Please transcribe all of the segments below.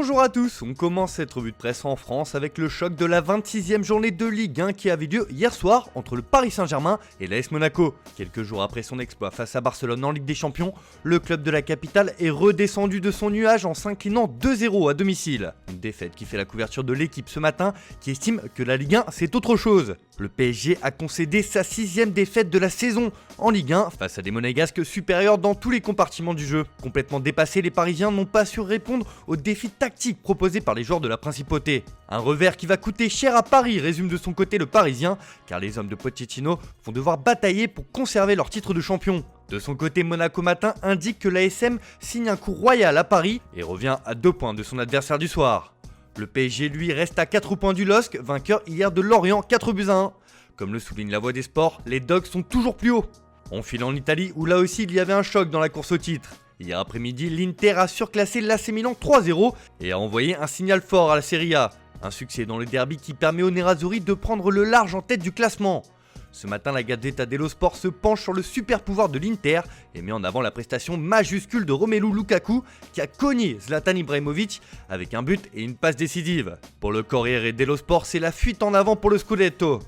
Bonjour à tous, on commence cette revue de presse en France avec le choc de la 26e journée de Ligue 1 qui avait lieu hier soir entre le Paris Saint-Germain et l'AS Monaco. Quelques jours après son exploit face à Barcelone en Ligue des Champions, le club de la capitale est redescendu de son nuage en s'inclinant 2-0 à domicile. Une défaite qui fait la couverture de l'équipe ce matin qui estime que la Ligue 1 c'est autre chose. Le PSG a concédé sa 6e défaite de la saison en Ligue 1 face à des Monégasques supérieurs dans tous les compartiments du jeu. Complètement dépassés, les Parisiens n'ont pas su répondre aux défis tactiques proposés par les joueurs de la Principauté. Un revers qui va coûter cher à Paris, résume de son côté le Parisien, car les hommes de Pochettino vont devoir batailler pour conserver leur titre de champion. De son côté, Monaco Matin indique que l'ASM signe un coup royal à Paris et revient à 2 points de son adversaire du soir. Le PSG lui reste à 4 points du LOSC, vainqueur hier de Lorient 4-1. Comme le souligne la Voix des Sports, les Dogs sont toujours plus hauts. On file en Italie où là aussi il y avait un choc dans la course au titre. Hier après-midi, l'Inter a surclassé l'AC Milan 3-0 et a envoyé un signal fort à la Serie A. Un succès dans le derby qui permet aux Nerazzurri de prendre le large en tête du classement. Ce matin, la Gazzetta dello Sport se penche sur le super pouvoir de l'Inter et met en avant la prestation majuscule de Romelu Lukaku qui a cogné Zlatan Ibrahimovic avec un but et une passe décisive. Pour le Corriere dello Sport, c'est la fuite en avant pour le Scudetto.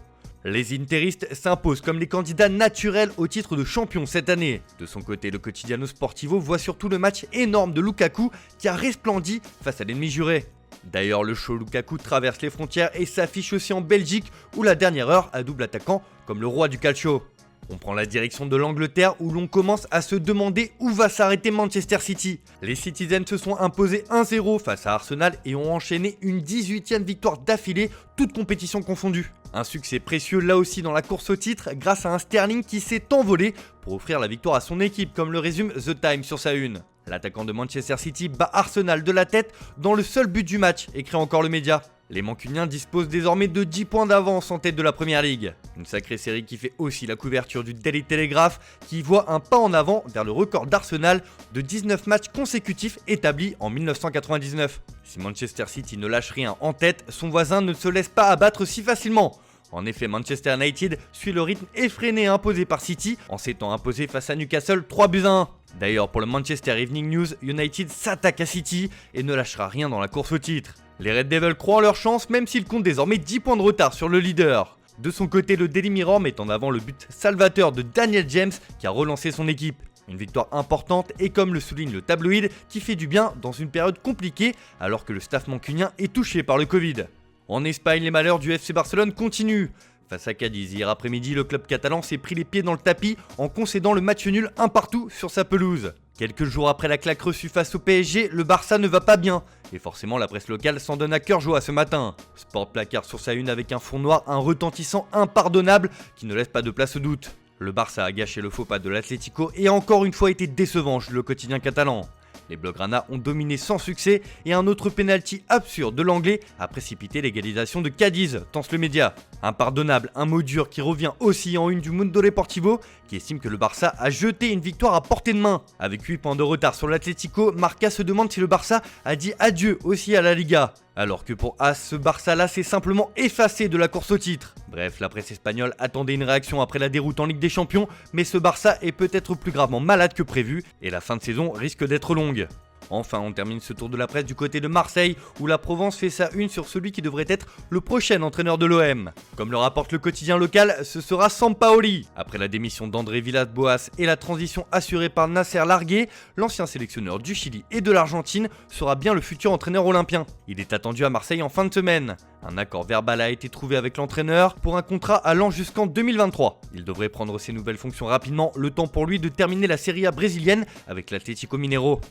Les interistes s'imposent comme les candidats naturels au titre de champion cette année. De son côté, le Quotidiano Sportivo voit surtout le match énorme de Lukaku qui a resplendi face à l'ennemi juré. D'ailleurs, le show Lukaku traverse les frontières et s'affiche aussi en Belgique où la dernière heure a double attaquant comme le roi du calcio. On prend la direction de l'Angleterre où l'on commence à se demander où va s'arrêter Manchester City. Les Citizens se sont imposés 1-0 face à Arsenal et ont enchaîné une 18e victoire d'affilée, toutes compétitions confondues. Un succès précieux là aussi dans la course au titre grâce à un Sterling qui s'est envolé pour offrir la victoire à son équipe comme le résume The Times sur sa une. L'attaquant de Manchester City bat Arsenal de la tête dans le seul but du match, écrit encore le média. Les Mancuniens disposent désormais de 10 points d'avance en tête de la Première Ligue. Une sacrée série qui fait aussi la couverture du Daily Telegraph qui voit un pas en avant vers le record d'Arsenal de 19 matchs consécutifs établi en 1999. Si Manchester City ne lâche rien en tête, son voisin ne se laisse pas abattre si facilement. En effet, Manchester United suit le rythme effréné imposé par City en s'étant imposé face à Newcastle 3-1. D'ailleurs, pour le Manchester Evening News, United s'attaque à City et ne lâchera rien dans la course au titre. Les Red Devils croient en leur chance même s'ils comptent désormais 10 points de retard sur le leader. De son côté, le Daily Mirror met en avant le but salvateur de Daniel James qui a relancé son équipe. Une victoire importante et comme le souligne le tabloïd qui fait du bien dans une période compliquée alors que le staff mancunien est touché par le Covid. En Espagne, les malheurs du FC Barcelone continuent. Face à Cadiz, hier après-midi, le club catalan s'est pris les pieds dans le tapis en concédant le match nul 1-1 sur sa pelouse. Quelques jours après la claque reçue face au PSG, le Barça ne va pas bien. Et forcément, la presse locale s'en donne à cœur joie ce matin. Sport placard sur sa une avec un fond noir, un retentissant impardonnable qui ne laisse pas de place au doute. Le Barça a gâché le faux pas de l'Atlético et a encore une fois été décevant, le quotidien catalan. Les Blaugrana ont dominé sans succès et un autre pénalty absurde de l'anglais a précipité l'égalisation de Cadiz, pense le média. Impardonnable, un mot dur qui revient aussi en une du Mundo Deportivo qui estime que le Barça a jeté une victoire à portée de main. Avec 8 points de retard sur l'Atlético, Marca se demande si le Barça a dit adieu aussi à la Liga. Alors que pour As, ce Barça-là s'est simplement effacé de la course au titre. Bref, la presse espagnole attendait une réaction après la déroute en Ligue des Champions, mais ce Barça est peut-être plus gravement malade que prévu et la fin de saison risque d'être longue. Enfin, on termine ce tour de la presse du côté de Marseille où la Provence fait sa une sur celui qui devrait être le prochain entraîneur de l'OM. Comme le rapporte le quotidien local, ce sera Sampaoli. Après la démission d'André Villas-Boas et la transition assurée par Nasser Largué, l'ancien sélectionneur du Chili et de l'Argentine sera bien le futur entraîneur olympien. Il est attendu à Marseille en fin de semaine. Un accord verbal a été trouvé avec l'entraîneur pour un contrat allant jusqu'en 2023. Il devrait prendre ses nouvelles fonctions rapidement, le temps pour lui de terminer la Serie A brésilienne avec l'Atlético Mineiro.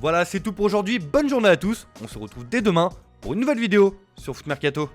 Voilà, c'est tout pour aujourd'hui, bonne journée à tous, on se retrouve dès demain pour une nouvelle vidéo sur Foot Mercato.